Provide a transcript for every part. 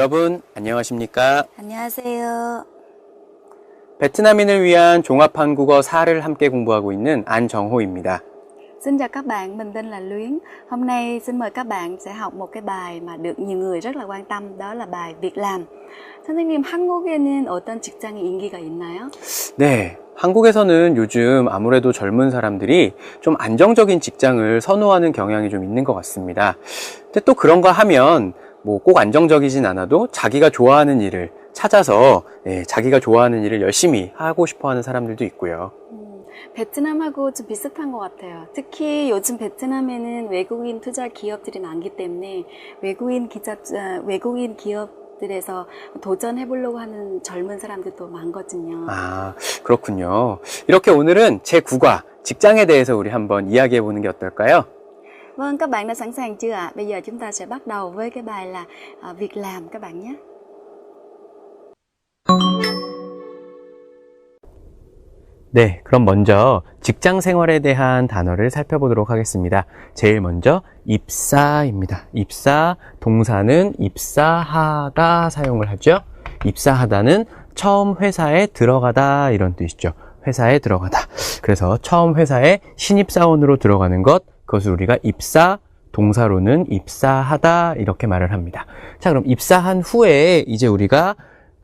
여러분 안녕하십니까? 안녕하세요. 베트남인을 위한 종합한국어 4를 함께 공부하고 있는 안정호입니다. Xin chào các bạn, mình tên là Luyến. Hôm nay xin mời các bạn sẽ học một cái bài mà được nhiều người rất là quan tâm, đó là bài việc làm. 선생님, 한국에는 어떤 직장이 인기가 있나요? 네, 한국에서는 요즘 아무래도 젊은 사람들이 좀 안정적인 직장을 선호하는 경향이 좀 있는 것 같습니다. 근데 또 그런가 하면 꼭 안정적이진 않아도 자기가 좋아하는 일을 찾아서 자기가 좋아하는 일을 열심히 하고 싶어 하는 사람들도 있고요. 베트남하고 좀 비슷한 것 같아요. 특히 요즘 베트남에는 외국인 투자 기업들이 많기 때문에 외국인 기업들에서 도전해 보려고 하는 젊은 사람들도 많거든요. 아, 그렇군요. 이렇게 오늘은 제9과 직장에 대해서 우리 한번 이야기해 보는 게 어떨까요? Vâng, các bạn đã sẵn sàng chưa ạ? Bây giờ chúng ta sẽ bắt đầu với cái bài là việc làm các bạn nhé. 네, 그럼 먼저 직장 생활에 대한 단어를 살펴보도록 하겠습니다. 제일 먼저 입사입니다. 입사, 동사는 입사하다 사용을 하죠. 입사하다는 처음 회사에 들어가다 이런 뜻이죠. 회사에 들어가다. 그래서 처음 회사에 신입사원으로 들어가는 것, 그것을 우리가 입사, 동사로는 입사하다 이렇게 말을 합니다. 자, 그럼 입사한 후에 이제 우리가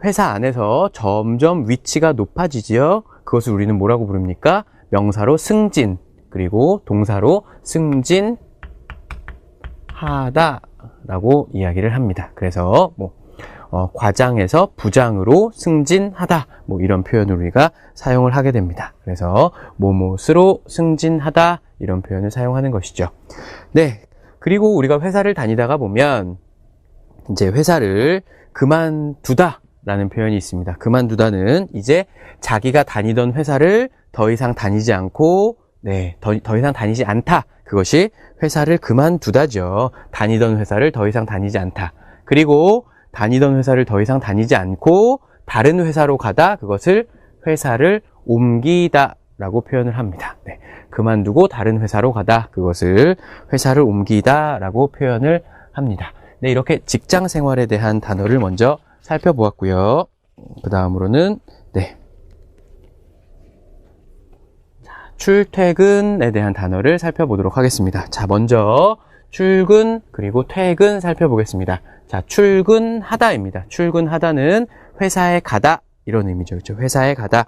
회사 안에서 점점 위치가 높아지지요. 그것을 우리는 뭐라고 부릅니까? 명사로 승진, 그리고 동사로 승진하다 라고 이야기를 합니다. 그래서 과장에서 부장으로 승진하다 이런 표현을 우리가 사용을 하게 됩니다. 그래서 뭐뭇으로 승진하다 이런 표현을 사용하는 것이죠. 네, 그리고 우리가 회사를 다니다가 보면 이제 회사를 그만두다 라는 표현이 있습니다. 그만두다는 이제 자기가 다니던 회사를 더 이상 다니지 않고 더 이상 다니지 않다. 그것이 회사를 그만두다죠. 다니던 회사를 더 이상 다니지 않다. 그리고 다니던 회사를 더 이상 다니지 않고 다른 회사로 가다. 그것을 회사를 옮기다 라고 표현을 합니다. 네, 그만두고 다른 회사로 가다. 그것을 회사를 옮기다 라고 표현을 합니다. 네, 이렇게 직장 생활에 대한 단어를 먼저 살펴보았고요. 그 다음으로는 출퇴근에 대한 단어를 살펴보도록 하겠습니다. 자, 먼저 출근 그리고 퇴근 살펴보겠습니다. 자, 출근하다입니다. 출근하다는 회사에 가다 이런 의미죠. 그렇죠? 회사에 가다.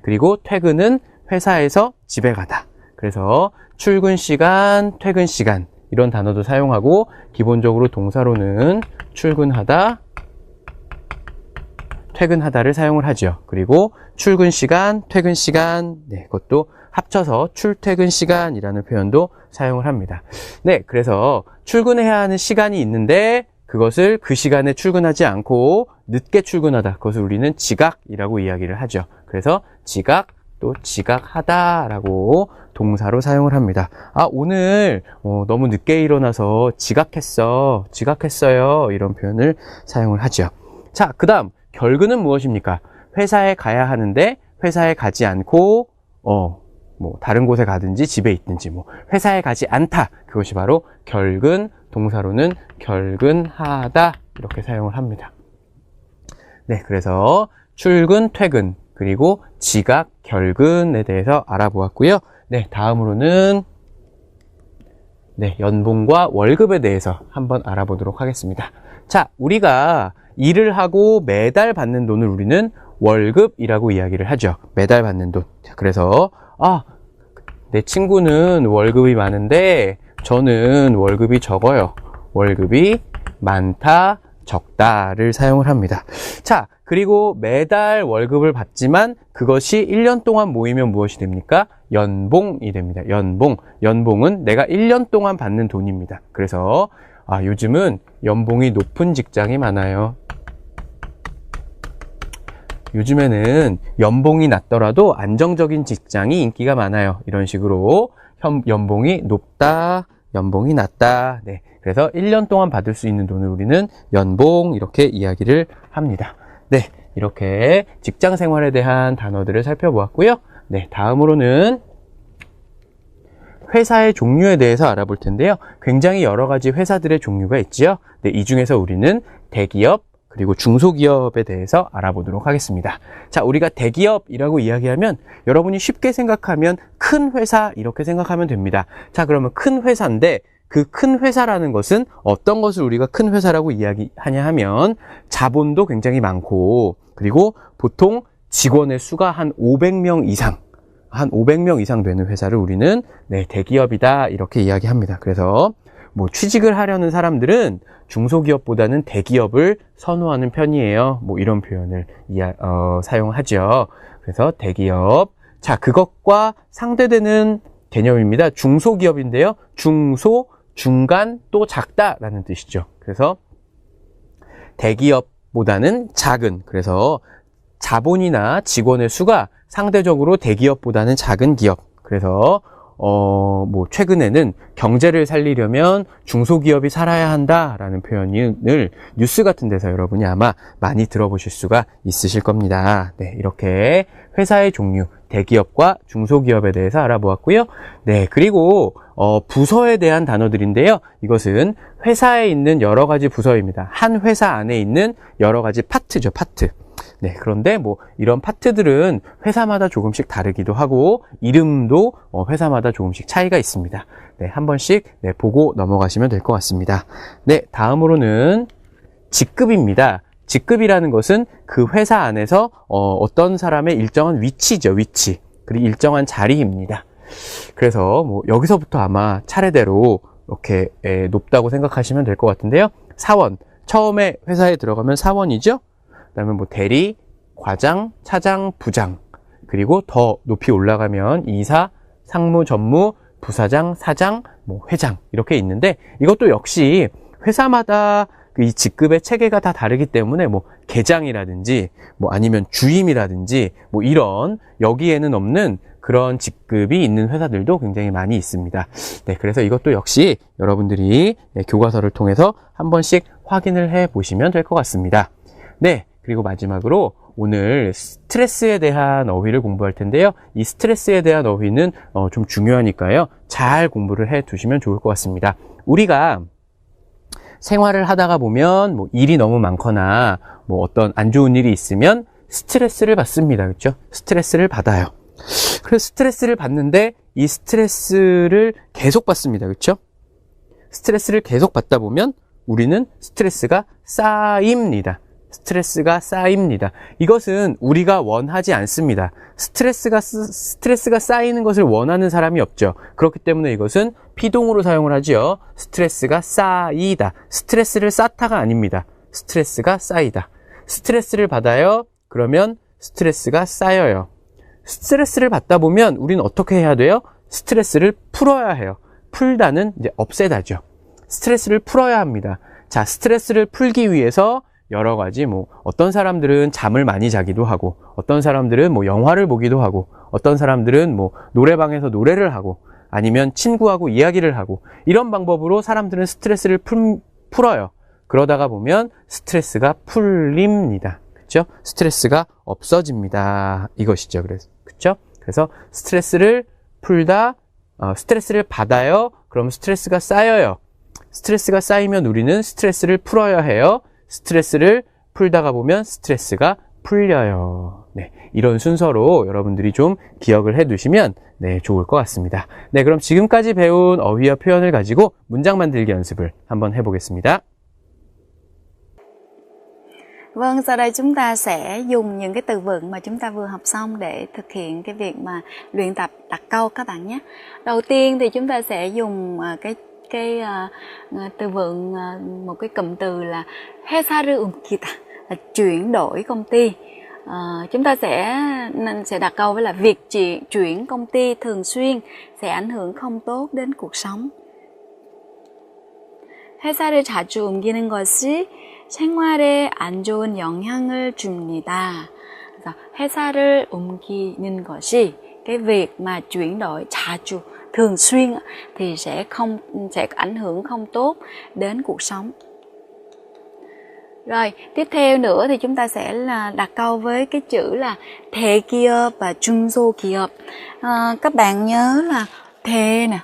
그리고 퇴근은 회사에서 집에 가다. 그래서 출근 시간, 퇴근 시간 이런 단어도 사용하고 기본적으로 동사로는 출근하다, 퇴근하다를 사용을 하죠. 그리고 출근 시간, 퇴근 시간, 그것도 합쳐서 출퇴근 시간이라는 표현도 사용을 합니다. 네, 그래서 출근해야 하는 시간이 있는데 그것을 그 시간에 출근하지 않고 늦게 출근하다. 그것을 우리는 지각이라고 이야기를 하죠. 그래서 지각, 또 지각하다라고 동사로 사용을 합니다. 아, 오늘 너무 늦게 일어나서 지각했어요. 이런 표현을 사용을 하죠. 자, 그 다음 결근은 무엇입니까? 회사에 가야 하는데 회사에 가지 않고 다른 곳에 가든지 집에 있든지 회사에 가지 않다. 그것이 바로 결근, 동사로는 결근하다 이렇게 사용을 합니다. 네, 그래서 출근, 퇴근, 그리고 지각, 결근에 대해서 알아보았고요. 네, 다음으로는 연봉과 월급에 대해서 한번 알아보도록 하겠습니다. 자, 우리가 일을 하고 매달 받는 돈을 우리는 월급이라고 이야기를 하죠. 매달 받는 돈. 그래서 내 친구는 월급이 많은데 저는 월급이 적어요. 월급이 많다, 적다를 사용을 합니다. 자, 그리고 매달 월급을 받지만 그것이 1년 동안 모이면 무엇이 됩니까? 연봉이 됩니다. 연봉은 내가 1년 동안 받는 돈입니다. 그래서 요즘은 연봉이 높은 직장이 많아요. 요즘에는 연봉이 낮더라도 안정적인 직장이 인기가 많아요. 이런 식으로 연봉이 높다, 연봉이 낮다. 네, 그래서 1년 동안 받을 수 있는 돈을 우리는 연봉 이렇게 이야기를 합니다. 네, 이렇게 직장 생활에 대한 단어들을 살펴보았고요. 네, 다음으로는 회사의 종류에 대해서 알아볼 텐데요. 굉장히 여러 가지 회사들의 종류가 있지요. 네, 이 중에서 우리는 대기업, 그리고 중소기업에 대해서 알아보도록 하겠습니다. 자, 우리가 대기업이라고 이야기하면 여러분이 쉽게 생각하면 큰 회사 이렇게 생각하면 됩니다. 자, 그러면 큰 회사인데 그 큰 회사라는 것은 어떤 것을 우리가 큰 회사라고 이야기하냐 하면 자본도 굉장히 많고 그리고 보통 직원의 수가 한 500명 이상 되는 회사를 우리는 대기업이다 이렇게 이야기합니다. 그래서 뭐 취직을 하려는 사람들은 중소기업보다는 대기업을 선호하는 편이에요. 뭐 이런 표현을 사용하죠. 그래서 대기업. 자, 그것과 상대되는 개념입니다. 중소기업인데요. 중소, 중간, 또 작다라는 뜻이죠. 그래서 대기업보다는 작은, 그래서 자본이나 직원의 수가 상대적으로 대기업보다는 작은 기업. 그래서 뭐 최근에는 경제를 살리려면 중소기업이 살아야 한다라는 표현을 뉴스 같은 데서 여러분이 아마 많이 들어보실 수가 있으실 겁니다. 네, 이렇게 회사의 종류, 대기업과 중소기업에 대해서 알아보았고요. 네, 그리고 부서에 대한 단어들인데요. 이것은 회사에 있는 여러 가지 부서입니다. 한 회사 안에 있는 여러 가지 파트죠, 파트. 네, 그런데 뭐 이런 파트들은 회사마다 조금씩 다르기도 하고 이름도 회사마다 조금씩 차이가 있습니다. 네, 한 번씩 보고 넘어가시면 될 것 같습니다. 네, 다음으로는 직급입니다. 직급이라는 것은 그 회사 안에서 어떤 사람의 일정한 위치죠, 위치. 그리고 일정한 자리입니다. 그래서 뭐 여기서부터 아마 차례대로 이렇게 높다고 생각하시면 될 것 같은데요. 사원, 처음에 회사에 들어가면 사원이죠. 그다음에 뭐 대리, 과장, 차장, 부장, 그리고 더 높이 올라가면 이사, 상무, 전무, 부사장, 사장, 뭐 회장 이렇게 있는데 이것도 역시 회사마다 이 직급의 체계가 다 다르기 때문에 뭐 계장이라든지 뭐 아니면 주임이라든지 뭐 이런 여기에는 없는 그런 직급이 있는 회사들도 굉장히 많이 있습니다. 네, 그래서 이것도 역시 여러분들이 교과서를 통해서 한 번씩 확인을 해 보시면 될 것 같습니다. 네. 그리고 마지막으로 오늘 스트레스에 대한 어휘를 공부할 텐데요. 이 스트레스에 대한 어휘는 좀 중요하니까요. 잘 공부를 해 두시면 좋을 것 같습니다. 우리가 생활을 하다가 보면 뭐 일이 너무 많거나 뭐 어떤 안 좋은 일이 있으면 스트레스를 받습니다. 그렇죠? 스트레스를 받아요. 그래서 스트레스를 받는데 이 스트레스를 계속 받습니다. 그렇죠? 스트레스를 계속 받다 보면 우리는 스트레스가 쌓입니다. 스트레스가 쌓입니다. 이것은 우리가 원하지 않습니다. 스트레스가 쌓이는 것을 원하는 사람이 없죠. 그렇기 때문에 이것은 피동으로 사용을 하죠. 스트레스가 쌓이다. 스트레스를 쌓다가 아닙니다. 스트레스가 쌓이다. 스트레스를 받아요. 그러면 스트레스가 쌓여요. 스트레스를 받다 보면 우리는 어떻게 해야 돼요? 스트레스를 풀어야 해요. 풀다는 이제 없애다죠. 스트레스를 풀어야 합니다. 자, 스트레스를 풀기 위해서 여러 가지 뭐 어떤 사람들은 잠을 많이 자기도 하고 어떤 사람들은 뭐 영화를 보기도 하고 어떤 사람들은 뭐 노래방에서 노래를 하고 아니면 친구하고 이야기를 하고 이런 방법으로 사람들은 스트레스를 풀어요. 그러다가 보면 스트레스가 풀립니다. 그렇죠? 스트레스가 없어집니다. 이것이죠. 그래서 스트레스를 풀다, 스트레스를 받아요. 그럼 스트레스가 쌓여요. 스트레스가 쌓이면 우리는 스트레스를 풀어야 해요. 스트레스를 풀다가 보면 스트레스가 풀려요. 네, 이런 순서로 여러분들이 좀 기억을 해 두시면 좋을 것 같습니다. 네, 그럼 지금까지 배운 어휘와 표현을 가지고 문장 만들기 연습을 한번 해보겠습니다. Vâng, sau đây chúng ta sẽ dùng những cái từ vựng mà chúng ta vừa học xong để thực hiện cái việc mà luyện tập đặt câu các bạn nhé. Đầu tiên thì chúng ta sẽ dùng cái từ vựng, một cái cụm từ là 회사를 옮기다, là chuyển đổi công ty. Chúng ta sẽ đặt câu với là việc chuyển công ty thường xuyên sẽ ảnh hưởng không tốt đến cuộc sống. 회사를 자주 옮기는 것이 생활에 안 좋은 영향을 줍니다. 그래서 회사를 옮기는 것이 cái việc mà chuyển đổi 자주, thường xuyên thì sẽ ảnh hưởng không tốt đến cuộc sống. Rồi, tiếp theo nữa thì chúng ta sẽ là đặt câu với cái chữ là 대기업 và 중소기업. Các bạn nhớ là thề nè,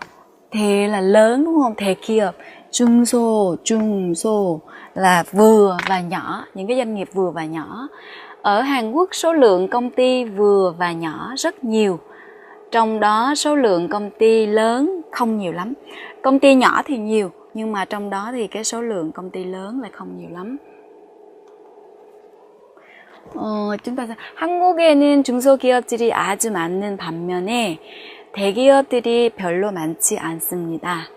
thề là lớn đúng không? 대기업. 중소 là vừa và nhỏ, những cái doanh nghiệp vừa và nhỏ. Ở Hàn Quốc số lượng công ty vừa và nhỏ rất nhiều, trong đó số lượng công ty lớn không nhiều lắm. Công ty nhỏ thì nhiều, nhưng mà trong đó thì cái số lượng công ty lớn lại không nhiều lắm. chúng ta 한국에는 중소기업들이 아주 많은 반면에 대기업들이 별로 많지 않습니다.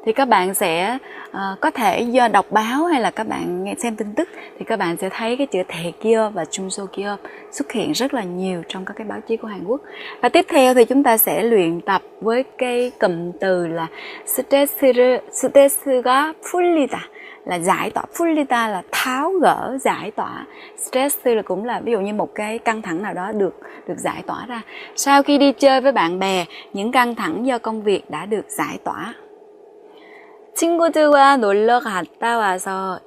Thì các bạn sẽ có thể do đọc báo hay là các bạn nghe xem tin tức thì các bạn sẽ thấy cái chữ 대기업 và 중소기업 xuất hiện rất là nhiều trong các cái báo chí của Hàn Quốc. Và tiếp theo thì chúng ta sẽ luyện tập với cái cụm từ là 스트레스가 풀리다, là giải tỏa. 풀리다 là tháo gỡ, giải tỏa. Stress là cũng là ví dụ như một cái căng thẳng nào đó được giải tỏa ra. Sau khi đi chơi với bạn bè, những căng thẳng do công việc đã được giải tỏa. 친구들과 놀러 갔다 와서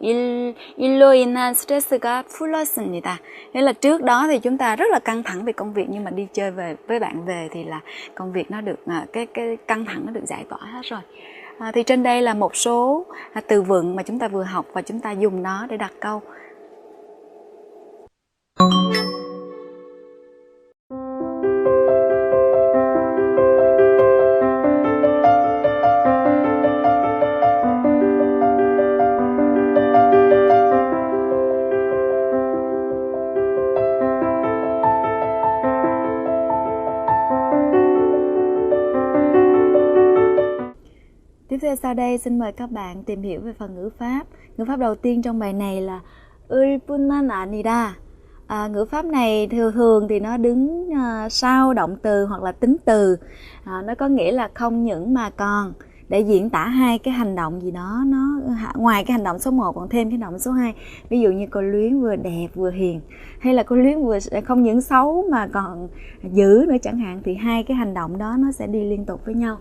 일로 인한 스트레스가 풀렸습니다. Nghĩa là trước đó thì chúng ta rất là căng thẳng về công việc, nhưng mà đi chơi với bạn về thì là công việc nó được cái căng thẳng nó được giải tỏa hết rồi. Thì trên đây là một số từ vựng mà chúng ta vừa học và chúng ta dùng nó để đặt câu. Tiếp theo sau đây xin mời các bạn tìm hiểu về phần ngữ pháp. Ngữ pháp đầu tiên trong bài này là 을뿐만 아니라. Ngữ pháp này thường thì nó đứng sau động từ hoặc là tính từ. Nó có nghĩa là không những mà còn, để diễn tả hai cái hành động gì đó, nó ngoài cái hành động số 1 còn thêm cái hành động số 2. Ví dụ như cô Luyến vừa đẹp vừa hiền, hay là cô Luyến vừa không những xấu mà còn dữ nữa chẳng hạn, thì hai cái hành động đó nó sẽ đi liên tục với nhau.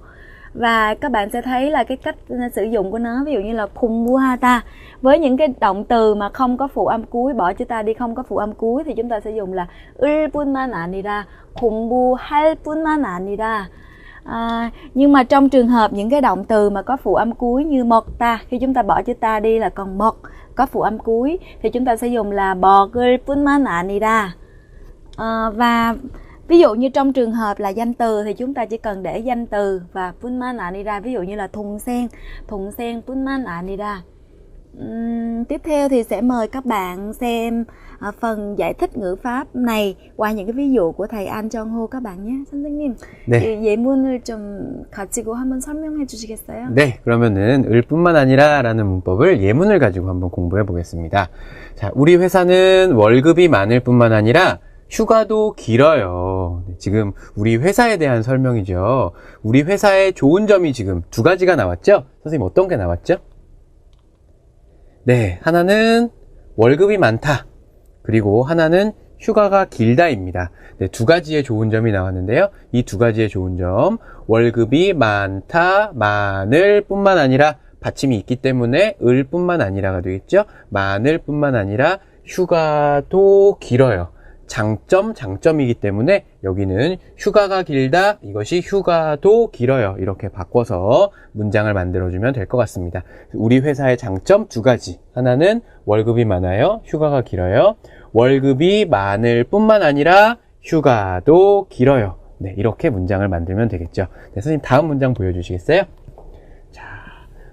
Và các bạn sẽ thấy là cái cách sử dụng của nó, ví dụ như là 공부하다, với những cái động từ mà không có phụ âm cuối, bỏ chữ ta đi, không có phụ âm cuối thì chúng ta sẽ dùng là 을뿐만 아니라, 공부할 뿐만 아니라. Nhưng mà trong trường hợp những cái động từ mà có phụ âm cuối như 먹다, khi chúng ta bỏ chữ ta đi là còn 먹, có phụ âm cuối thì chúng ta sẽ dùng là 먹을 뿐만 아니라. Và ví dụ như trong trường hợp là danh từ thì chúng ta chỉ cần để danh từ và 뿐만 아니라, ví dụ như là 동생 뿐만 아니라. Tiếp theo thì sẽ mời các bạn xem phần giải thích ngữ pháp này qua những cái ví dụ của thầy An Jong-ho các bạn nhé. 선생님, 네. 예문을 좀 가지고 한번 설명해 주시겠어요? 네, 그러면은 을뿐만 아니라라는 문법을 예문을 가지고 한번 공부해 보겠습니다. 자, 우리 회사는 월급이 많을 뿐만 아니라 휴가도 길어요. 지금 우리 회사에 대한 설명이죠. 우리 회사의 좋은 점이 지금 두 가지가 나왔죠? 선생님 어떤 게 나왔죠? 네, 하나는 월급이 많다. 그리고 하나는 휴가가 길다입니다. 네, 두 가지의 좋은 점이 나왔는데요. 이 두 가지의 좋은 점, 월급이 많다, 많을 뿐만 아니라 받침이 있기 때문에 을 뿐만 아니라가 되겠죠. 많을 뿐만 아니라 휴가도 길어요. 장점이기 때문에 여기는 휴가가 길다, 이것이 휴가도 길어요. 이렇게 바꿔서 문장을 만들어주면 될 것 같습니다. 우리 회사의 장점 두 가지. 하나는 월급이 많아요. 휴가가 길어요. 월급이 많을 뿐만 아니라 휴가도 길어요. 네, 이렇게 문장을 만들면 되겠죠. 네, 선생님 다음 문장 보여주시겠어요? 자,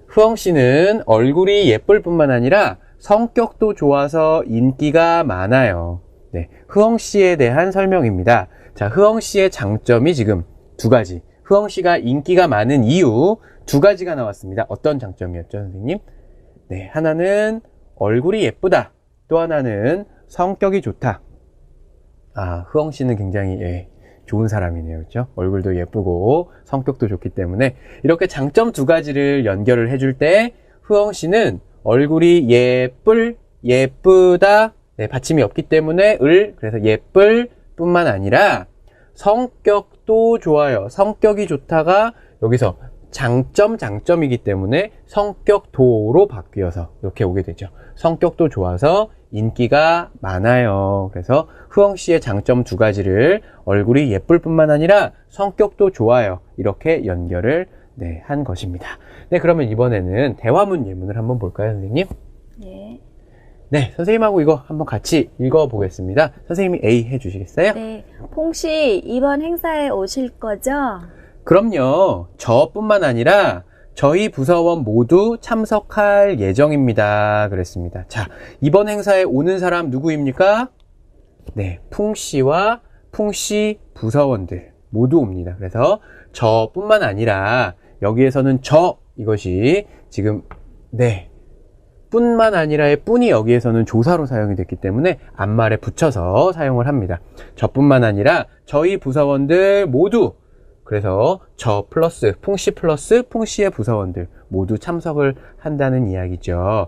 흐엉 씨는 얼굴이 예쁠 뿐만 아니라 성격도 좋아서 인기가 많아요. 네, 흐엉 씨에 대한 설명입니다. 자, 흐엉 씨의 장점이 지금 두 가지. 흐엉 씨가 인기가 많은 이유 두 가지가 나왔습니다. 어떤 장점이었죠, 선생님? 네, 하나는 얼굴이 예쁘다. 또 하나는 성격이 좋다. 흐엉 씨는 굉장히 좋은 사람이네요. 그렇죠? 얼굴도 예쁘고 성격도 좋기 때문에 이렇게 장점 두 가지를 연결을 해줄 때 흐엉 씨는 얼굴이 예쁘다. 네, 받침이 없기 때문에 그래서 예쁠 뿐만 아니라 성격도 좋아요. 성격이 좋다가 여기서 장점이기 때문에 성격도로 바뀌어서 이렇게 오게 되죠. 성격도 좋아서 인기가 많아요. 그래서 흐엉 씨의 장점 두 가지를 얼굴이 예쁠 뿐만 아니라 성격도 좋아요. 이렇게 연결을 한 것입니다. 네, 그러면 이번에는 대화문 예문을 한번 볼까요, 선생님? 네. 네, 선생님하고 이거 한번 같이 읽어보겠습니다. 선생님이 A 해주시겠어요? 네. 퐁씨, 이번 행사에 오실 거죠? 그럼요. 저뿐만 아니라 저희 부서원 모두 참석할 예정입니다. 그랬습니다. 자, 이번 행사에 오는 사람 누구입니까? 네, 풍씨와 풍씨 부서원들 모두 옵니다. 그래서 저뿐만 아니라 여기에서는 이것이 지금 뿐만 아니라의 뿐이 여기에서는 조사로 사용이 됐기 때문에 앞말에 붙여서 사용을 합니다. 저뿐만 아니라 저희 부서원들 모두, 그래서 저 플러스 풍씨의 부서원들 모두 참석을 한다는 이야기죠.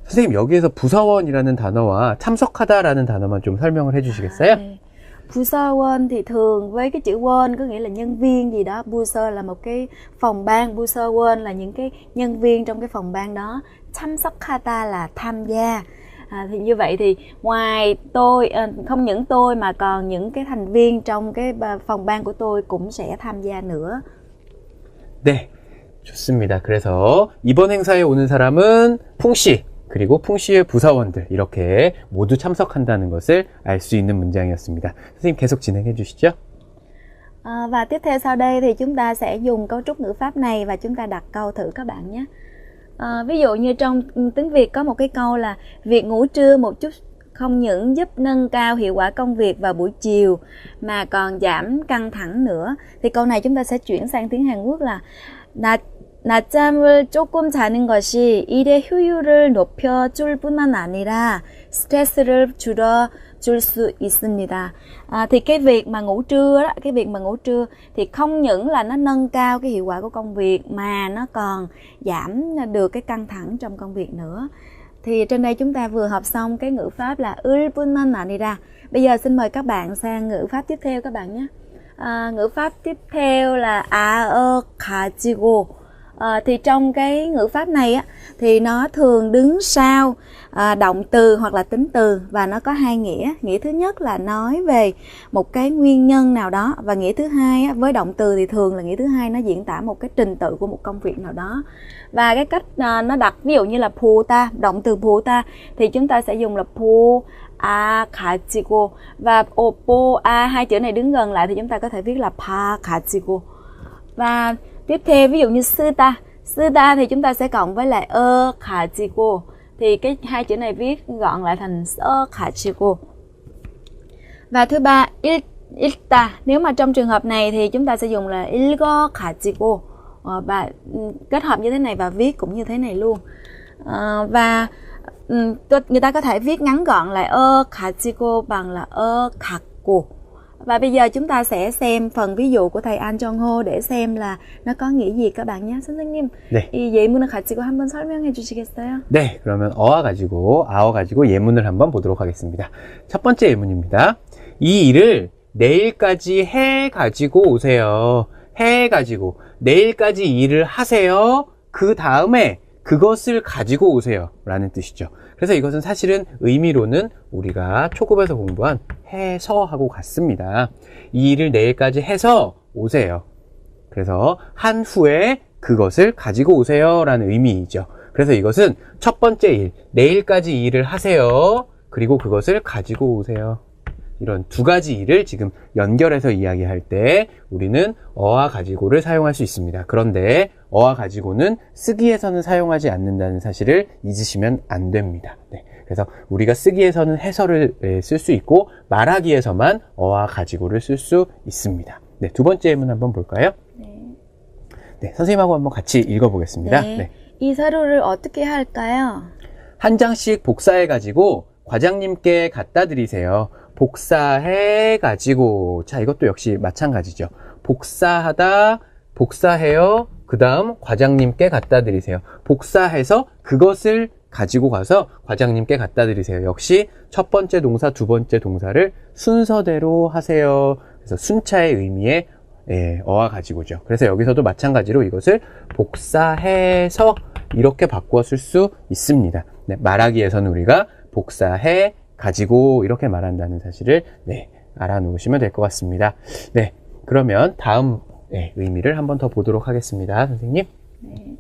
선생님, 여기에서 부서원이라는 단어와 참석하다라는 단어만 좀 설명을 해주시겠어요? 네. Busawan thì thường với cái chữ won có nghĩa là nhân viên gì đó. Busa là một cái phòng ban, Busawan là những cái nhân viên trong cái phòng ban đó. 참석하다 là tham gia. Thì như vậy thì ngoài tôi, không những tôi mà còn những cái thành viên trong cái phòng ban của tôi cũng sẽ tham gia nữa. 네, 좋습니다. 그래서 이번 행사에 오는 사람은 풍씨, 그리고 풍씨의 부사원들 이렇게 모두 참석한다는 것을 알 수 있는 문장이었습니다. 선생님 계속 진행해 주시죠. Và tiếp theo sau đây thì chúng ta sẽ dùng cấu trúc ngữ pháp này và chúng ta đặt câu thử các bạn nhé. Ví dụ như trong tiếng Việt có một cái câu là việc ngủ trưa một chút không những giúp nâng cao hiệu quả công việc vào buổi chiều mà còn giảm căng thẳng nữa. Thì câu này chúng ta sẽ chuyển sang tiếng Hàn Quốc là 낮잠을 조금 자는 것이 일의 효율을 높여줄 뿐만 아니라 스트레스를 줄여줄 수 있습니다. Thì cái việc mà ngủ trưa thì không những là nó nâng cao cái hiệu quả của công việc mà nó còn giảm được cái căng thẳng trong công việc nữa. Thì trên đây chúng ta vừa học xong cái ngữ pháp là 을 뿐만 아니라. Bây giờ xin mời các bạn sang ngữ pháp tiếp theo các bạn nhé. Ngữ pháp tiếp theo là 가지고. Thì trong cái ngữ pháp này á, thì nó thường đứng sau động từ hoặc là tính từ và nó có hai nghĩa. Nghĩa thứ nhất là nói về một cái nguyên nhân nào đó, và nghĩa thứ hai á, với động từ thì thường là nghĩa thứ hai nó diễn tả một cái trình tự của một công việc nào đó. Và cái cách nó đặt, ví dụ như là 보다, động từ 보다 thì chúng ta sẽ dùng là 가지고, và hai chữ này đứng gần lại thì chúng ta có thể viết là 가지고. Và tiếp theo ví dụ như 쓰다 thì chúng ta sẽ cộng với lại 가지고, thì cái hai chữ này viết gọn lại thành 가지고. Và thứ ba 읽다, nếu mà trong trường hợp này thì chúng ta sẽ dùng là 가지고, và kết hợp như thế này và viết cũng như thế này luôn. Và người ta có thể viết ngắn gọn lại 가지고 bằng là 갖고. Và bây giờ chúng ta sẽ xem phần ví dụ của thầy An Jong Ho để xem là nó có nghĩa gì các bạn nhé. 선생님, 네. 이 예문을 가지고 한번 설명해 주시겠어요? 네, 그러면 아어 가지고 예문을 한번 보도록 하겠습니다. 첫 번째 예문입니다. 이 일을 내일까지 해 가지고 오세요. 해 가지고 내일까지 일을 하세요. 그 다음에 그것을 가지고 오세요 라는 뜻이죠. 그래서 이것은 사실은 의미로는 우리가 초급에서 공부한 해서 하고 같습니다. 이 일을 내일까지 해서 오세요. 그래서 한 후에 그것을 가지고 오세요 라는 의미이죠. 그래서 이것은 첫 번째 일, 내일까지 일을 하세요. 그리고 그것을 가지고 오세요. 이런 두 가지 일을 지금 연결해서 이야기할 때 우리는 어와 가지고를 사용할 수 있습니다. 그런데 어와 가지고는 쓰기에서는 사용하지 않는다는 사실을 잊으시면 안 됩니다. 네, 그래서 우리가 쓰기에서는 해서를 쓸 수 있고 말하기에서만 어와 가지고를 쓸 수 있습니다. 네, 두 번째 예문 한번 볼까요? 네, 선생님하고 한번 같이 읽어보겠습니다. 네. 이 서류를 어떻게 할까요? 한 장씩 복사해가지고 과장님께 갖다 드리세요. 복사해가지고, 자, 이것도 역시 마찬가지죠. 복사하다, 복사해요. 그 다음 과장님께 갖다 드리세요. 복사해서 그것을 가지고 가서 과장님께 갖다 드리세요. 역시 첫 번째 동사, 두 번째 동사를 순서대로 하세요. 그래서 순차의 의미의 어와 가지고죠. 그래서 여기서도 마찬가지로 이것을 복사해서 이렇게 바꾸어 쓸 수 있습니다. 네, 말하기에서는 우리가 복사해 가지고 이렇게 말한다는 사실을 네, 알아놓으시면 될 것 같습니다. 네, 그러면 다음 네, 의미를 한번 더 보도록 하겠습니다. 선생님. 네.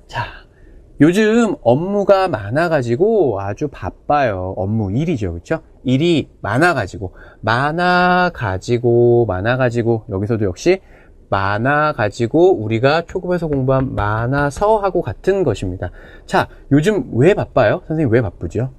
자, 요즘 업무가 많아가지고 아주 바빠요. 업무, 일이죠. 그렇죠? 일이 많아가지고 여기서도 역시 많아가지고 우리가 초급에서 공부한 많아서하고 같은 것입니다. 자, 요즘 왜 바빠요? 선생님 왜 바쁘죠?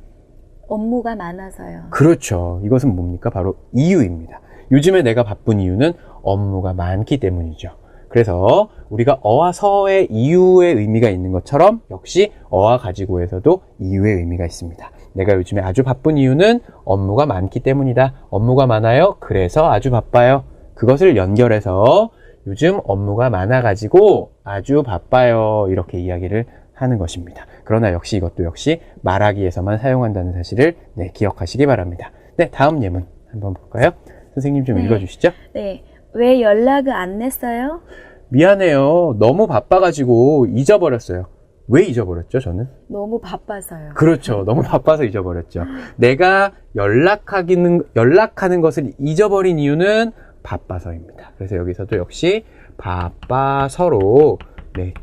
업무가 많아서요. 그렇죠. 이것은 뭡니까? 바로 이유입니다. 요즘에 내가 바쁜 이유는 업무가 많기 때문이죠. 그래서 우리가 어와 서의 이유의 의미가 있는 것처럼 역시 어와 가지고에서도 이유의 의미가 있습니다. 내가 요즘에 아주 바쁜 이유는 업무가 많기 때문이다. 업무가 많아요. 그래서 아주 바빠요. 그것을 연결해서 요즘 업무가 많아가지고 아주 바빠요. 이렇게 이야기를 하는 것입니다. 그러나 역시 이것도 역시 말하기에서만 사용한다는 사실을 네, 기억하시기 바랍니다. 네, 다음 예문 한번 볼까요? 선생님 좀 네. 읽어주시죠. 네. 왜 연락을 안 냈어요? 미안해요. 너무 바빠가지고 잊어버렸어요. 왜 잊어버렸죠, 저는? 너무 바빠서요. 그렇죠. 너무 바빠서 잊어버렸죠. 내가 연락하는 것을 잊어버린 이유는 바빠서입니다. 그래서 여기서도 역시 바빠서로 네,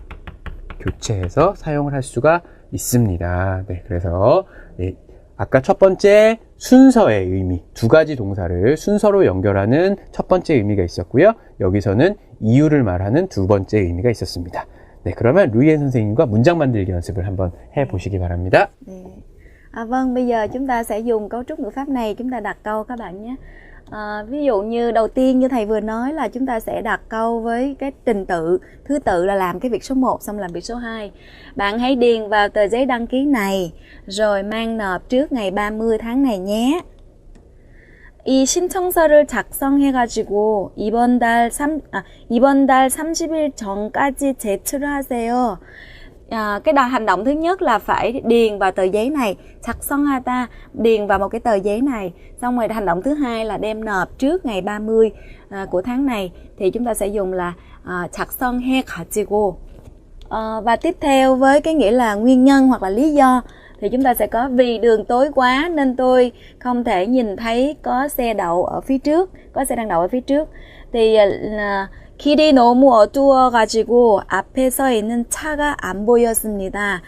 교체해서 사용을 할 수가 있습니다. 네, 그래서 네, 아까 첫 번째 순서의 의미, 두 가지 동사를 순서로 연결하는 첫 번째 의미가 있었고요. 여기서는 이유를 말하는 두 번째 의미가 있었습니다. 네, 그러면 루이엔 선생님과 문장 만들기 연습을 한번 해보시기 바랍니다. 네. Vâng, bây giờ chúng ta sẽ dùng cấu trúc ngữ pháp này, chúng ta đặt câu các bạn nhé. Ví dụ như đầu tiên như thầy vừa nói là chúng ta sẽ đặt câu với cái trình tự, thứ tự là làm cái việc số 1 xong làm việc số 2. Bạn hãy điền vào tờ giấy đăng ký này rồi mang nộp trước ngày 30 tháng này nhé. 이 신청서를 작성해가지고 이번 달 30일 전까지 제출하세요. Hành động thứ nhất là phải điền vào tờ giấy này, 작성하다, điền vào một cái tờ giấy này. Xong rồi hành động thứ hai là đem nộp trước ngày 30 của tháng này, thì chúng ta sẽ dùng là 작성해가지고. Và tiếp theo với cái nghĩa là nguyên nhân hoặc là lý do thì chúng ta sẽ có vì đường tối quá nên tôi không thể nhìn thấy có xe đậu ở phía trước, có xe đang đậu ở phía trước. Thì 길이 너무 어두워가지고 앞에 서 있는 차가 안 보였습니다.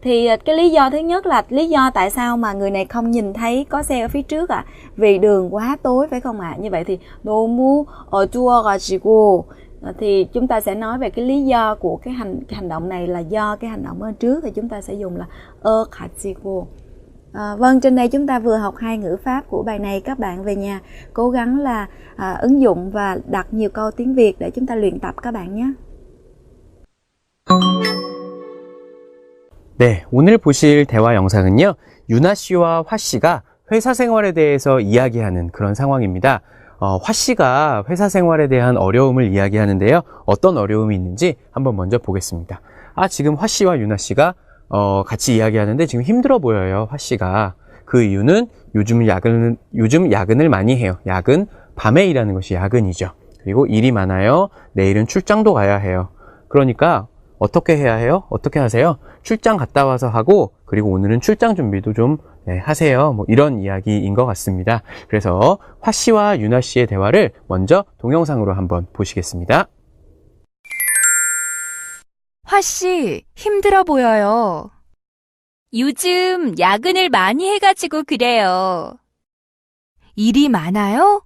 Thì cái lý do thứ nhất là lý do tại sao mà người này không nhìn thấy có xe ở phía trước ạ? Vì đường quá tối phải không ạ? Như vậy thì 너무 어두워가지고 thì chúng ta sẽ nói về cái lý do của cái hành động này là do cái hành động ở trước, thì chúng ta sẽ dùng là 가지고. Vâng, trên đây chúng ta vừa học hai ngữ pháp của bài này. Các bạn về nhà cố gắng là ứng dụng và đặt nhiều câu tiếng Việt để chúng ta luyện tập các bạn nhé. 네, 오늘 보실 대화 영상은요, 유나 씨와 화 씨가 회사 생활에 대해서 이야기하는 그런 상황입니다. 화 씨가 회사 생활에 대한 어려움을 이야기하는데요. 어떤 어려움이 있는지 한번 먼저 보겠습니다. 지금 화 씨와 유나 씨가 같이 이야기하는데 지금 힘들어 보여요, 화 씨가. 그 이유는 요즘 야근을 많이 해요. 야근, 밤에 일하는 것이 야근이죠. 그리고 일이 많아요. 내일은 출장도 가야 해요. 그러니까 어떻게 해야 해요? 어떻게 하세요? 출장 갔다 와서 하고, 그리고 오늘은 출장 준비도 좀 하세요. 뭐 이런 이야기인 것 같습니다. 그래서 화 씨와 유나 씨의 대화를 먼저 동영상으로 한번 보시겠습니다. 화 씨, 힘들어 보여요. 요즘 야근을 많이 해가지고 그래요. 일이 많아요?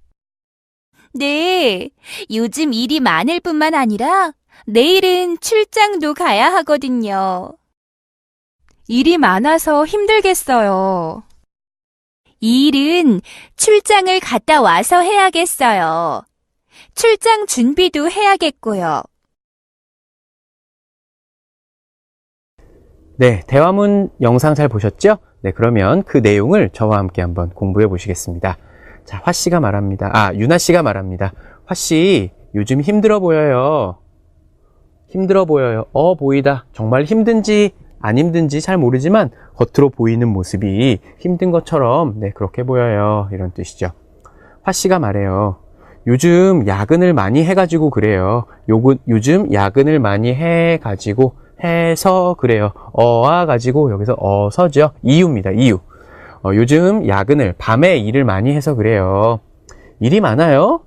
네, 요즘 일이 많을 뿐만 아니라 내일은 출장도 가야 하거든요. 일이 많아서 힘들겠어요. 이 일은 출장을 갔다 와서 해야겠어요. 출장 준비도 해야겠고요. 네, 대화문 영상 잘 보셨죠? 네, 그러면 그 내용을 저와 함께 한번 공부해 보시겠습니다. 자, 화 씨가 말합니다. 유나 씨가 말합니다. 화 씨, 요즘 힘들어 보여요. 힘들어 보여요. 보이다. 정말 힘든지 안 힘든지 잘 모르지만 겉으로 보이는 모습이 힘든 것처럼 네, 그렇게 보여요. 이런 뜻이죠. 화 씨가 말해요. 요즘 야근을 많이 해가지고 그래요. 요즘 야근을 많이 해가지고 해서 그래요. 어와 가지고 여기서 어서죠. 이유입니다. 이유. 요즘 야근을 밤에 일을 많이 해서 그래요. 일이 많아요?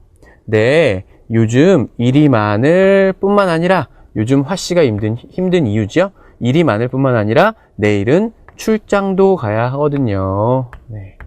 네. 요즘 일이 많을 뿐만 아니라 요즘 화씨가 힘든 이유죠. 일이 많을 뿐만 아니라 내일은 출장도 가야 하거든요. 네.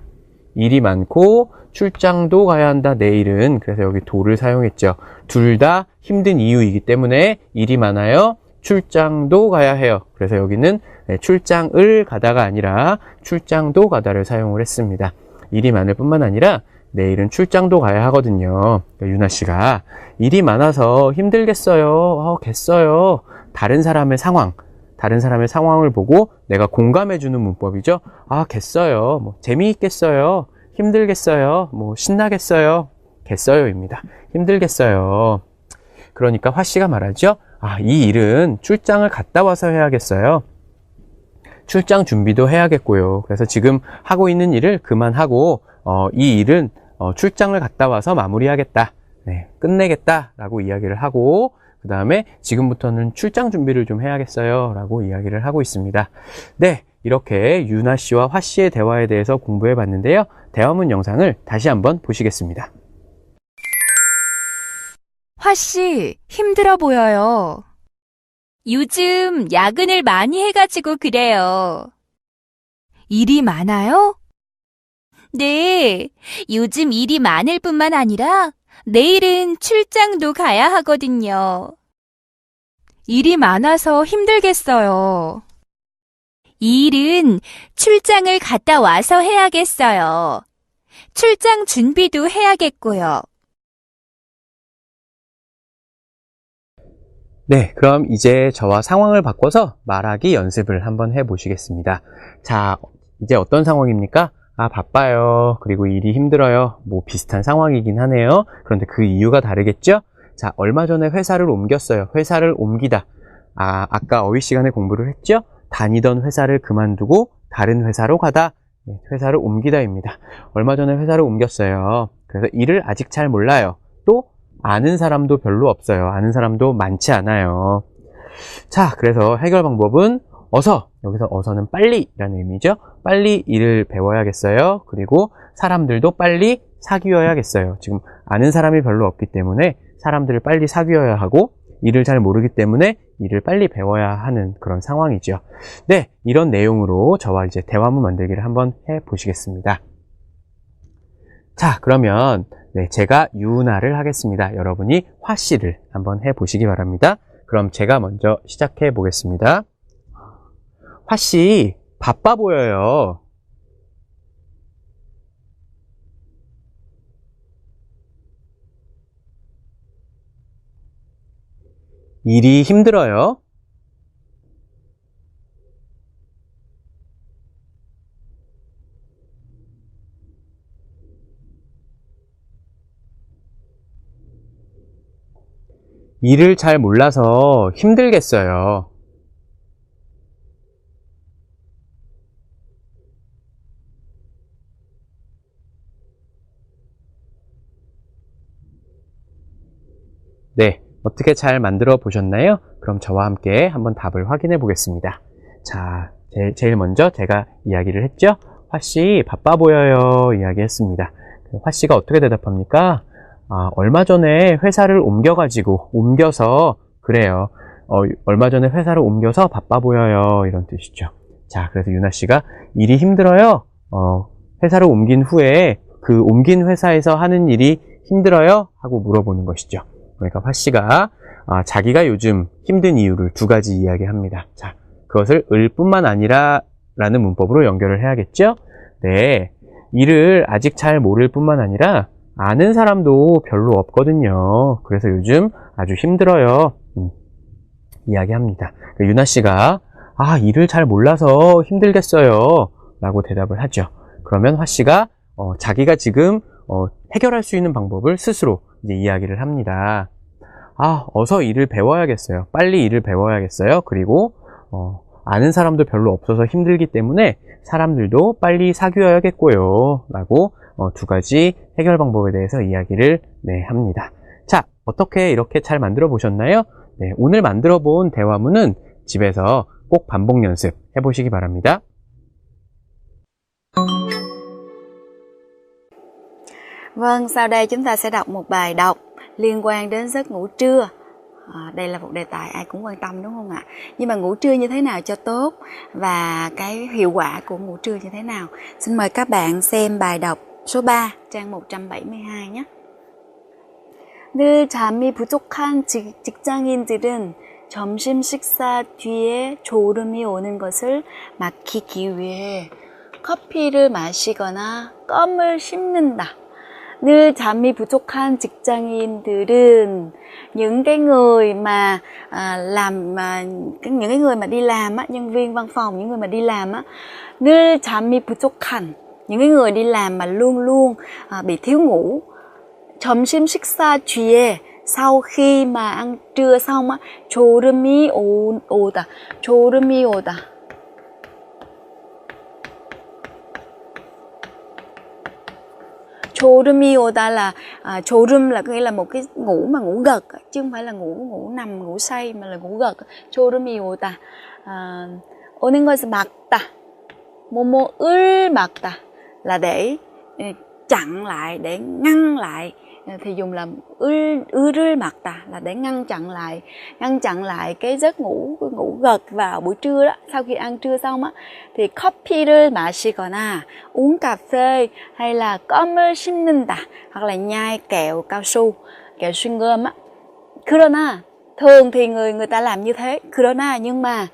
일이 많고 출장도 가야 한다. 내일은. 그래서 여기 도를 사용했죠. 둘 다 힘든 이유이기 때문에 일이 많아요. 출장도 가야 해요. 그래서 여기는 출장을 가다가 아니라 출장도 가다를 사용을 했습니다. 일이 많을 뿐만 아니라 내일은 출장도 가야 하거든요. 유나 씨가 일이 많아서 힘들겠어요. 겠어요. 다른 사람의 상황을 보고 내가 공감해주는 문법이죠. 겠어요. 뭐 재미있겠어요. 힘들겠어요. 뭐 신나겠어요. 겠어요입니다. 힘들겠어요. 그러니까 화 씨가 말하죠. 이 일은 출장을 갔다 와서 해야겠어요. 출장 준비도 해야겠고요. 그래서 지금 하고 있는 일을 그만하고 이 일은 출장을 갔다 와서 마무리하겠다. 네, 끝내겠다 라고 이야기를 하고 그 다음에 지금부터는 출장 준비를 좀 해야겠어요 라고 이야기를 하고 있습니다. 네, 이렇게 유나 씨와 화 씨의 대화에 대해서 공부해 봤는데요. 대화문 영상을 다시 한번 보시겠습니다. 화씨, 힘들어 보여요. 요즘 야근을 많이 해가지고 그래요. 일이 많아요? 네, 요즘 일이 많을 뿐만 아니라 내일은 출장도 가야 하거든요. 일이 많아서 힘들겠어요. 이 일은 출장을 갔다 와서 해야겠어요. 출장 준비도 해야겠고요. 네, 그럼 이제 저와 상황을 바꿔서 말하기 연습을 한번 해보시겠습니다. 자, 이제 어떤 상황입니까? 바빠요. 그리고 일이 힘들어요. 뭐 비슷한 상황이긴 하네요. 그런데 그 이유가 다르겠죠? 자, 얼마 전에 회사를 옮겼어요. 회사를 옮기다. 아까 어휘 시간에 공부를 했죠? 다니던 회사를 그만두고 다른 회사로 가다. 네, 회사를 옮기다입니다. 얼마 전에 회사를 옮겼어요. 그래서 일을 아직 잘 몰라요. 또 아는 사람도 별로 없어요. 아는 사람도 많지 않아요. 자, 그래서 해결 방법은 여기서 어서는 빨리 라는 의미죠. 빨리 일을 배워야겠어요. 그리고 사람들도 빨리 사귀어야겠어요. 지금 아는 사람이 별로 없기 때문에 사람들을 빨리 사귀어야 하고 일을 잘 모르기 때문에 일을 빨리 배워야 하는 그런 상황이죠. 네, 이런 내용으로 저와 이제 대화문 만들기를 한번 해보시겠습니다. 자, 그러면 제가 유나를 하겠습니다. 여러분이 화씨를 한번 해보시기 바랍니다. 그럼 제가 먼저 시작해 보겠습니다. 화씨, 바빠 보여요. 일이 힘들어요. 일을 잘 몰라서 힘들겠어요. 네, 어떻게 잘 만들어 보셨나요? 그럼 저와 함께 한번 답을 확인해 보겠습니다. 자, 제일 먼저 제가 이야기를 했죠? 화씨 바빠 보여요 이야기했습니다. 화씨가 어떻게 대답합니까? 얼마 전에 회사를 옮겨서 그래요. 얼마 전에 회사를 옮겨서 바빠 보여요 이런 뜻이죠. 자, 그래서 유나씨가 일이 힘들어요. 회사를 옮긴 후에 그 옮긴 회사에서 하는 일이 힘들어요? 하고 물어보는 것이죠. 그러니까 화씨가 자기가 요즘 힘든 이유를 두 가지 이야기합니다. 자, 그것을 을 뿐만 아니라 라는 문법으로 연결을 해야겠죠? 네, 일을 아직 잘 모를 뿐만 아니라 아는 사람도 별로 없거든요. 그래서 요즘 아주 힘들어요. 이야기합니다. 유나씨가 일을 잘 몰라서 힘들겠어요 라고 대답을 하죠. 그러면 화씨가 자기가 지금 해결할 수 있는 방법을 스스로 이제 이야기를 합니다. 어서 일을 배워야겠어요. 빨리 일을 배워야겠어요. 그리고 아는 사람도 별로 없어서 힘들기 때문에 사람들도 빨리 사귀어야겠고요 라고 두 가지 해결 방법에 대해서 이야기를 합니다. 자, 어떻게 이렇게 잘 만들어 보셨나요? 네, 오늘 만들어 본 대화문은 집에서 꼭 반복 연습 해보시기 바랍니다. Vâng, sau đây chúng ta sẽ đọc một bài đọc liên quan đến giấc ngủ trưa. Đây là một đề tài ai cũng quan tâm đúng không ạ? Nhưng mà ngủ trưa như thế nào cho tốt và cái hiệu quả của ngủ trưa như thế nào? Xin mời các bạn xem bài đọc số 3, trang 172 nhé. 늘 잠이 부족한 직장인들은 점심 식사 뒤에 졸음이 오는 것을 막히기 위해 커피를 마시거나 껌을 씹는다. 늘 잠이 부족한 직장인들은 những cái người mà những cái người mà đi làm á, nhân viên văn phòng, những người mà đi làm á, 늘 잠이 부족한, những cái người đi làm mà luôn luôn bị thiếu ngủ. 점심 식사 뒤에, sau khi mà ăn trưa xong á, 졸음이 오다, 졸음이 오다. 졸음이 오다 là 졸음 là có nghĩa là một cái ngủ mà ngủ gật, chứ không phải là ngủ nằm ngủ say mà là ngủ gật. 졸음이 오다. 오는 것을 막다. 뭐뭐을 막다 là để chặn lại, để ngăn lại, thì dùng là 을 막다 là để ngăn chặn lại cái giấc ngủ gật vào buổi trưa đó, sau khi ăn trưa xong á, thì 커피를 마시거나 uống cà phê hay là 껌을 씹는다 hoặc là nhai kẹo cao su, kẹo xuyên gôm á. 그러나 thường thì người ta làm như thế. 그러나 nhưng mà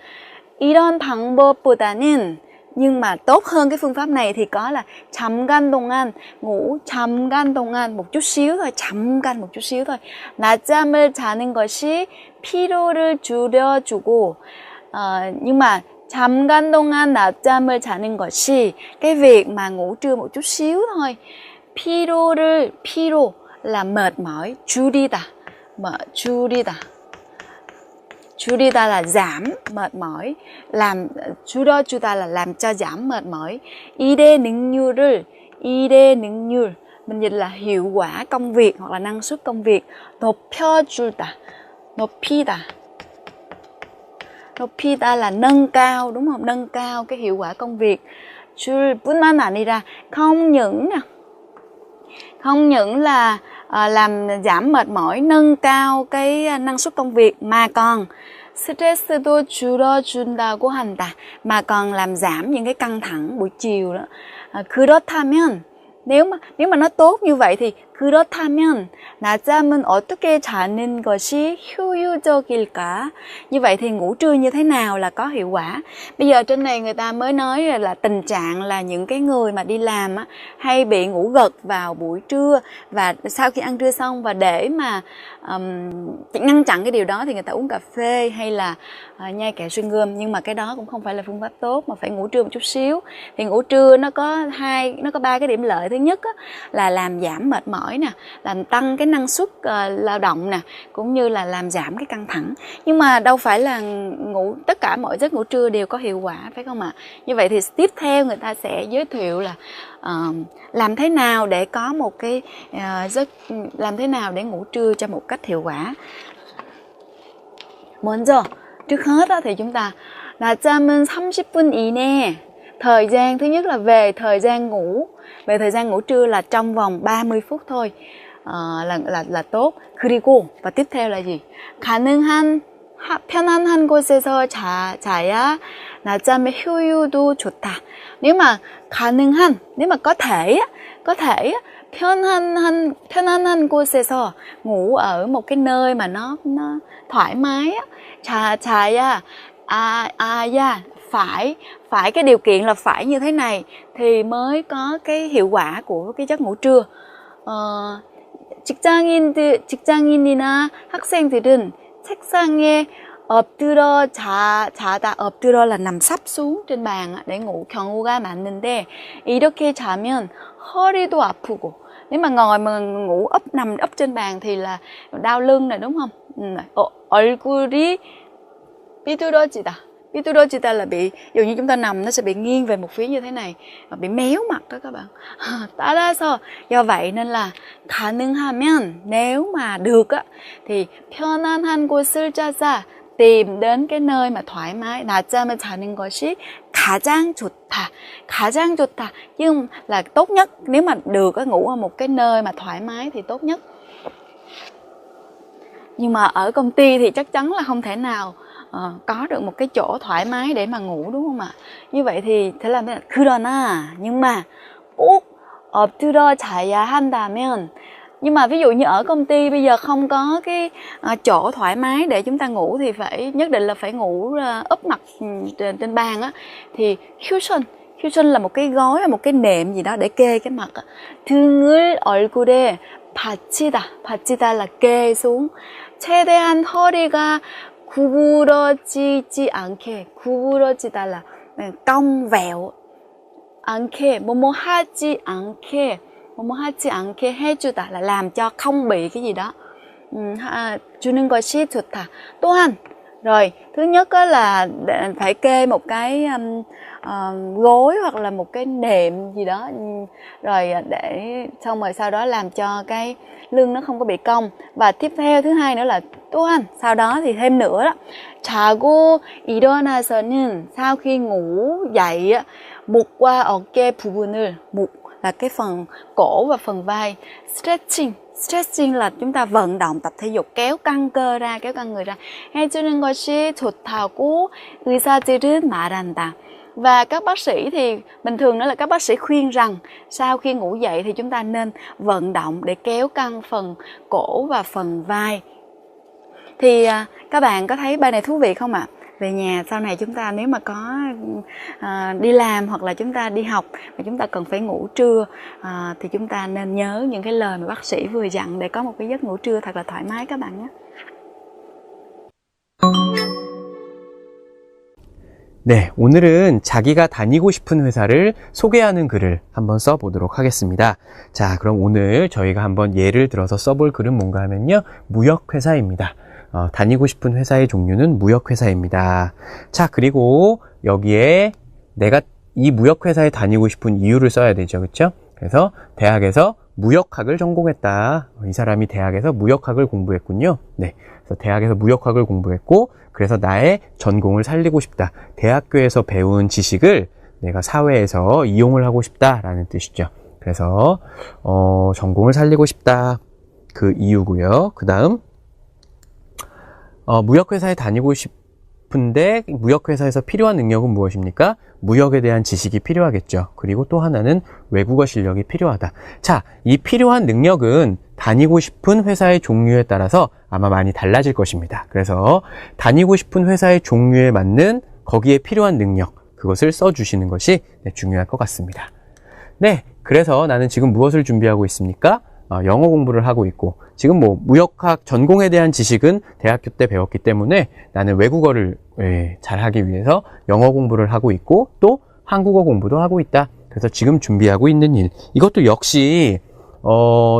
이런 방법보다는, nhưng mà tốt hơn cái phương pháp này thì có là 잠깐 동안 ngủ, 잠깐 동안 một chút xíu thôi, 잠깐 một chút xíu thôi. 낮잠을 자는 것이 피로를 줄여주고, nhưng mà 잠깐 동안 낮잠을 자는 것이, cái việc mà ngủ trưa một chút xíu thôi, 피로 là mệt mỏi, 줄이다, 줄이다 là giảm mệt mỏi, làm 줄여주다 là làm cho giảm mệt mỏi. 일의 능률을 mình dịch là hiệu quả công việc hoặc là năng suất công việc. 높여주다, 높이다 là nâng cao, đúng không? Nâng cao cái hiệu quả công việc. 뿐만 아니라 không những là làm giảm mệt mỏi, nâng cao cái năng suất công việc, mà còn 스트레스도 줄여준다고 한다, mà còn làm giảm những cái căng thẳng buổi chiều đó. 그렇다면, nếu mà nó tốt như vậy thì 그렇다면 낮잠은 어떻게 자는 것이 효율적일까? Như vậy thì ngủ trưa như thế nào là có hiệu quả? Bây giờ trên này người ta mới nói là tình trạng là những cái người mà đi làm á, hay bị ngủ gật vào buổi trưa và sau khi ăn trưa xong, và để mà ngăn chặn cái điều đó thì người ta uống cà phê hay là nhai kẹo xuyên gôm. Nhưng mà cái đó cũng không phải là phương pháp tốt, mà phải ngủ trưa một chút xíu. Thì ngủ trưa nó có 3 cái điểm lợi. Thứ nhất á, là làm giảm mệt mỏi nè, làm tăng cái năng suất lao động nè, cũng như là làm giảm cái căng thẳng. Nhưng mà đâu phải là tất cả mọi giấc ngủ trưa đều có hiệu quả, phải không ạ? Như vậy thì tiếp theo người ta sẽ giới thiệu là làm thế nào để có một cái làm thế nào để ngủ trưa cho một cách hiệu quả. 먼저 trước hết đó thì chúng ta 낮잠은 30분 이내. Thời gian thứ nhất là về thời gian ngủ trưa là trong vòng 30 phút thôi, là tốt. 그리고 và tiếp theo là gì? 가능한 편안한 곳에서 자야 낮잠의 효율도 좋다. Nếu mà nếu mà có thể 편안한 곳에서, ngủ ở một cái nơi mà nó thoải mái á, 자야 phải cái điều kiện là phải như thế này thì mới có cái hiệu quả của cái giấc ngủ trưa. 직장인이나 학생들은 책상에 엎드려 자다, 엎드려 là nằm sấp xuống trên bàn để ngủ, 경우가 많은데 이렇게 자면 허리도 아프고, nếu mà ngủ nằm úp trên bàn thì là đau lưng này, đúng không? 얼굴이 삐뚤어지다 là bị, dường như chúng ta nằm nó sẽ bị nghiêng về một phía như thế này, bị méo mặt đó các bạn. 따라서, do vậy nên là 가능하면, nếu mà được á, thì 편안한 곳을 찾아 tìm đến cái nơi mà thoải mái. 낮잠을 자는 것이 가장 좋다. 가장 좋다. Nhưng là tốt nhất. Nếu mà được ngủ ở một cái nơi mà thoải mái thì tốt nhất. Nhưng mà ở công ty thì chắc chắn là không thể nào có được một cái chỗ thoải mái để mà ngủ, đúng không ạ? Như vậy thì thế là 그러나, nhưng mà 꼭 엎드려 자야 한다면, nhưng mà ví dụ như ở công ty bây giờ không có cái chỗ thoải mái để chúng ta ngủ thì phải nhất định là phải ngủ úp mặt trên bàn á, thì cushion là một cái gối hay một cái nệm gì đó để kê cái mặt á. 등을 얼굴에 받치다 là kê xuống. 최대한 허리가 구부러지지 않게, 구부러지다 là cong vẹo, 않게, 뭐뭐 하지 않게 해주다 là làm cho không bị cái gì đó. 주는 것이 좋다. 또한, rồi, thứ nhất là phải kê một cái gối hoặc là một cái nệm gì đó, rồi để xong rồi sau đó làm cho cái lưng nó không có bị cong. Và tiếp theo thứ hai nữa là 또한, sau đó thì thêm nữa đó, 자고 일어나서는, sau khi ngủ dậy, 목과 어깨 부분을, 목 là cái phần cổ và phần vai, stretching là chúng ta vận động, tập thể dục, kéo căng cơ ra, kéo căng người ra. 해주는 것이 좋다고 의사들은 말한다. Và các bác sĩ thì bình thường đó là các bác sĩ khuyên rằng sau khi ngủ dậy thì chúng ta nên vận động để kéo căng phần cổ và phần vai. Thì các bạn có thấy bài này thú vị không ạ? Về nhà sau này chúng ta nếu mà có đi làm hoặc là chúng ta đi học mà chúng ta cần phải ngủ trưa thì chúng ta nên nhớ những cái lời mà bác sĩ vừa dặn để có một cái giấc ngủ trưa thật là thoải mái các bạn nhé. 네, 오늘은 자기가 다니고 싶은 회사를 소개하는 글을 한번 써보도록 하겠습니다. 자, 그럼 오늘 저희가 한번 예를 들어서 써볼 글은 뭔가 하면요, 무역회사입니다. 다니고 싶은 회사의 종류는 무역회사입니다. 자, 그리고 여기에 내가 이 무역회사에 다니고 싶은 이유를 써야 되죠. 그렇죠? 그래서 대학에서 무역학을 전공했다. 이 사람이 대학에서 무역학을 공부했군요. 네, 그래서 대학에서 무역학을 공부했고, 그래서 나의 전공을 살리고 싶다. 대학교에서 배운 지식을 내가 사회에서 이용을 하고 싶다라는 뜻이죠. 그래서 전공을 살리고 싶다. 그 이유고요. 그 다음 무역회사에 다니고 싶은데 무역회사에서 필요한 능력은 무엇입니까? 무역에 대한 지식이 필요하겠죠. 그리고 또 하나는 외국어 실력이 필요하다. 자, 이 필요한 능력은 다니고 싶은 회사의 종류에 따라서 아마 많이 달라질 것입니다. 그래서 다니고 싶은 회사의 종류에 맞는 거기에 필요한 능력, 그것을 써주시는 것이 중요할 것 같습니다. 네, 그래서 나는 지금 무엇을 준비하고 있습니까? 영어 공부를 하고 있고, 지금 뭐 무역학 전공에 대한 지식은 대학교 때 배웠기 때문에 나는 외국어를 잘하기 위해서 영어 공부를 하고 있고, 또 한국어 공부도 하고 있다. 그래서 지금 준비하고 있는 일, 이것도 역시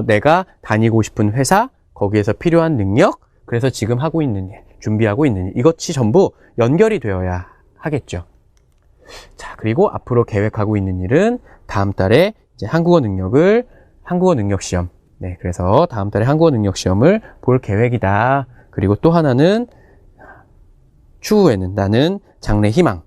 내가 다니고 싶은 회사, 거기에서 필요한 능력, 그래서 지금 하고 있는 일, 준비하고 있는 일, 이것이 전부 연결이 되어야 하겠죠. 자, 그리고 앞으로 계획하고 있는 일은 다음 달에 이제 한국어 능력 시험. 네, 그래서 다음 달에 한국어 능력 시험을 볼 계획이다. 그리고 또 하나는 추후에는 나는 장래 희망.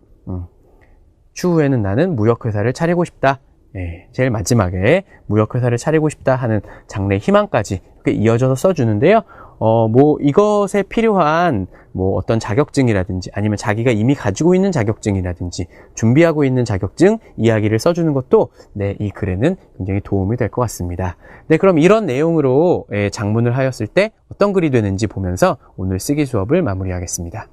추후에는 나는 무역회사를 차리고 싶다. 네, 제일 마지막에 무역회사를 차리고 싶다 하는 장래 희망까지 이렇게 이어져서 써주는데요. 뭐 이것에 필요한 뭐 어떤 자격증이라든지 아니면 자기가 이미 가지고 있는 자격증이라든지 준비하고 있는 자격증 이야기를 써주는 것도 네, 이 글에는 굉장히 도움이 될 것 같습니다. 네, 그럼 이런 내용으로 작문을 하였을 때 어떤 글이 되는지 보면서 오늘 쓰기 수업을 마무리하겠습니다.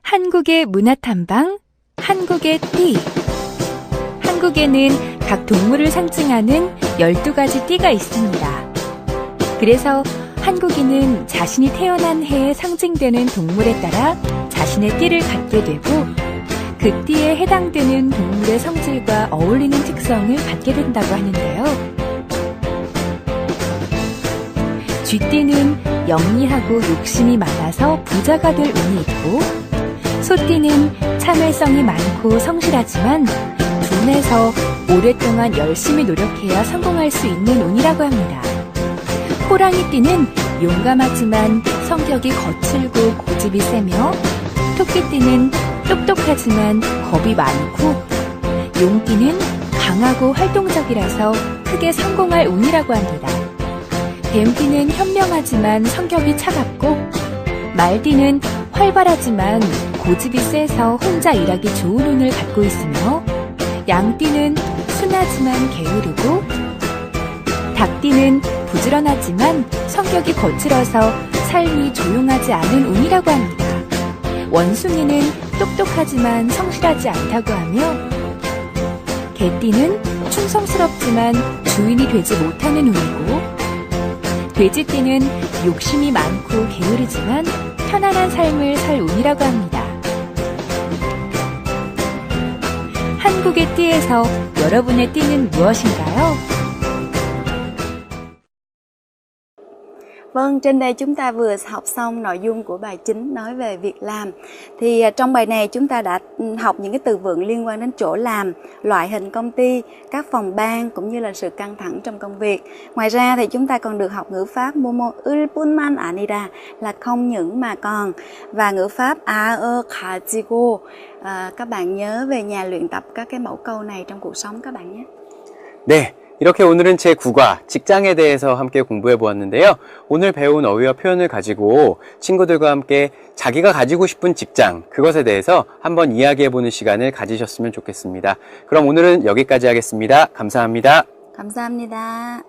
한국의 문화탐방, 한국의 띠. 한국에는 각 동물을 상징하는 12가지 띠가 있습니다. 그래서 한국인은 자신이 태어난 해에 상징되는 동물에 따라 자신의 띠를 갖게 되고, 그 띠에 해당되는 동물의 성질과 어울리는 특성을 갖게 된다고 하는데요. 쥐띠는 영리하고 욕심이 많아서 부자가 될 운이 있고, 소띠는 참을성이 많고 성실하지만 둔해서 오랫동안 열심히 노력해야 성공할 수 있는 운이라고 합니다. 호랑이띠는 용감하지만 성격이 거칠고 고집이 세며 토끼띠는 똑똑하지만 겁이 많고 용띠는 강하고 활동적이라서 크게 성공할 운이라고 합니다. 뱀띠는 현명하지만 성격이 차갑고 말띠는 활발하지만 고집이 세서 혼자 일하기 좋은 운을 갖고 있으며 양띠는 순하지만 게으르고 닭띠는 부지런하지만 성격이 거칠어서 삶이 조용하지 않은 운이라고 합니다. 원숭이는 똑똑하지만 성실하지 않다고 하며 개띠는 충성스럽지만 주인이 되지 못하는 운이고 돼지띠는 욕심이 많고 게으르지만 편안한 삶을 살 운이라고 합니다. 한국의 띠에서 여러분의 띠는 무엇인가요? Vâng, trên đây chúng ta vừa học xong nội dung của bài chính nói về việc làm. Thì trong bài này chúng ta đã học những cái từ vựng liên quan đến chỗ làm, loại hình công ty, các phòng ban cũng như là sự căng thẳng trong công việc. Ngoài ra thì chúng ta còn được học ngữ pháp Momo ulpunman anida là không những mà còn, và ngữ pháp aơ kajigo. Các bạn nhớ về nhà luyện tập các cái mẫu câu này trong cuộc sống các bạn nhé. 네, 이렇게 오늘은 제9과 직장에 대해서 함께 공부해 보았는데요. 오늘 배운 어휘와 표현을 가지고 친구들과 함께 자기가 가지고 싶은 직장, 그것에 대해서 한번 이야기해 보는 시간을 가지셨으면 좋겠습니다. 그럼 오늘은 여기까지 하겠습니다. 감사합니다. 감사합니다.